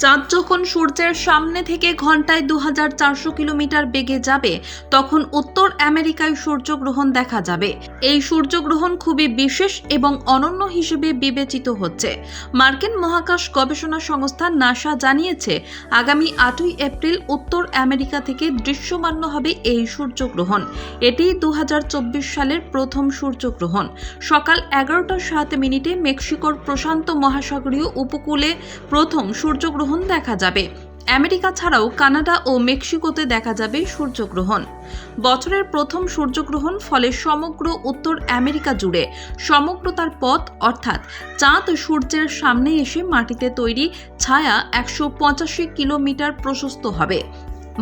চাঁদ যখন সূর্যের সামনে থেকে ঘন্টায় 2400 কিলোমিটার বেগে যাবে তখন উত্তর আমেরিকায় সূর্যগ্রহণ দেখা যাবে। এই সূর্যগ্রহণ খুবই বিশেষ এবং অনন্য হিসেবে বিবেচিত হচ্ছে। মার্কিন মহাকাশ গবেষণা সংস্থা নাসা জানিয়েছে, আগামী 8ই এপ্রিল উত্তর আমেরিকা থেকে দৃশ্যমান হবে এই সূর্যগ্রহণ। এটি 2024 সালের প্রথম সূর্যগ্রহণ। সকাল 11টা 7 মেক্সিকোর প্রশান্ত মহাসাগরীয় উপকূলে প্রথম সূর্যগ্রহণ দেখা যাবে। আমেরিকা ছাড়াও কানাডা ও মেক্সিকোতে দেখা যাবে সূর্যগ্রহণ। বছরের প্রথম সূর্যগ্রহণ ফলে সমগ্র উত্তর আমেরিকা জুড়ে সমগ্র তার পথ অর্থাৎ চাঁদ সূর্যের সামনে এসে মাটিতে তৈরি ছায়া 185 কিলোমিটার প্রশস্ত হবে।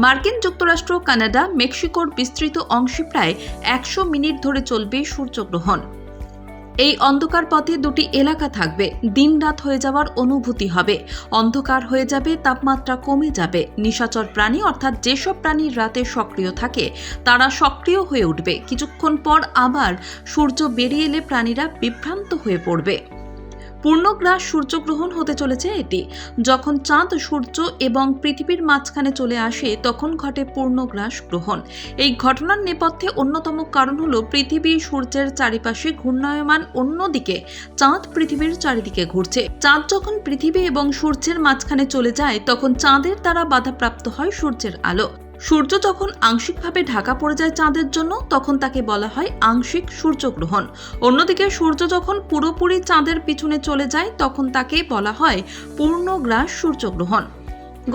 মার্কিন যুক্তরাষ্ট্র, কানাডা, মেক্সিকোর বিস্তৃত অংশে প্রায় 100 মিনিট ধরে চলবে সূর্যগ্রহণ। এই অন্ধকার পথে দুটি এলাকা থাকবে। দিন রাত হয়ে যাওয়ার অনুভূতি হবে, অন্ধকার হয়ে যাবে, তাপমাত্রা কমে যাবে। নিশাচর প্রাণী অর্থাৎ যেসব প্রাণী রাতে সক্রিয় থাকে তারা সক্রিয় হয়ে উঠবে। কিছুক্ষণ পর আবার সূর্য বেরিয়ে এলে প্রাণীরা বিভ্রান্ত হয়ে পড়বে। পূর্ণগ্রাস সূর্যগ্রহণ হতে চলেছে এটি। যখন চাঁদ সূর্য এবং পৃথিবীর মাঝখানে চলে আসে তখন ঘটে পূর্ণগ্রাস গ্রহণ। এই ঘটনার নেপথ্যে অন্যতম কারণ হলো পৃথিবী সূর্যের চারিপাশে ঘূর্ণায়মান, অন্যদিকে চাঁদ পৃথিবীর চারিদিকে ঘুরছে। চাঁদ যখন পৃথিবী এবং সূর্যের মাঝখানে চলে যায় তখন চাঁদের দ্বারা বাধাপ্রাপ্ত হয় সূর্যের আলো। সূর্য যখন আংশিকভাবে ঢাকা পড়ে যায় চাঁদের জন্য তখন তাকে বলা হয় আংশিক সূর্যগ্রহণ। অন্যদিকে সূর্য যখন পুরোপুরি চাঁদের পিছনে চলে যায় তখন তাকে বলা হয় পূর্ণগ্রাস সূর্যগ্রহণ।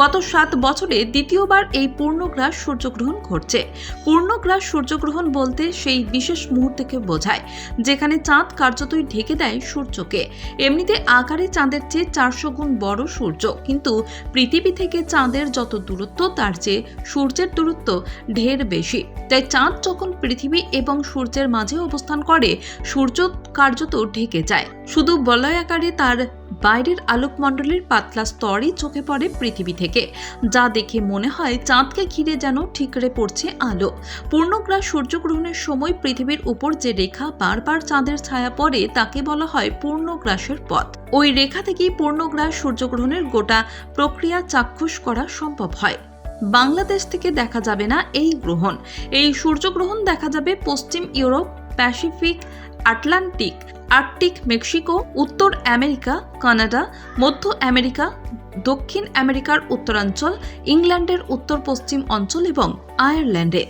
গত 7 বছরে দ্বিতীয়বার এই পূর্ণগ্রাস সূর্যগ্রহণ ঘটছে। পূর্ণগ্রাস সূর্যগ্রহণ বলতে সেই বিশেষ মুহূর্তকে বোঝায় যেখানে চাঁদ কার্যতই ঢেকে দেয় সূর্যকে। এমনিতে আকারে চাঁদের চেয়ে 400 গুণ বড় সূর্য, কিন্তু পৃথিবী থেকে চাঁদের যত দূরত্ব তার চেয়ে সূর্যের দূরত্ব ঢের বেশি। তাই চাঁদ যখন পৃথিবী এবং সূর্যের মাঝে অবস্থান করে সূর্য কার্যত ঢেকে যায়। শুধু বলয়াকারে তার বাইরের আলোকমণ্ডলের পাতলা স্তরই চোখে পড়ে পৃথিবী থেকে, যা দেখে মনে হয় চাঁদকে ঘিরে যেন ঠিকরে পড়ছে আলো। পূর্ণগ্রাস সূর্যগ্রহণের সময় পৃথিবীর উপর যে রেখা বারবার চাঁদের ছায়া পড়ে তাকে বলা হয় পূর্ণগ্রাসের পথ। ওই রেখা থেকেই পূর্ণগ্রাস সূর্যগ্রহণের গোটা প্রক্রিয়া চাক্ষুষ করা সম্ভব হয়। বাংলাদেশ থেকে দেখা যাবে না এই গ্রহণ। এই সূর্যগ্রহণ দেখা যাবে পশ্চিম Europe, Pacific, Atlantic, Arctic, Mexico, উত্তর আমেরিকা, কানাডা, মধ্য আমেরিকা, দক্ষিণ আমেরিকার উত্তরাঞ্চল, ইংল্যান্ডের উত্তর পশ্চিম অঞ্চল এবং আয়ারল্যান্ডে।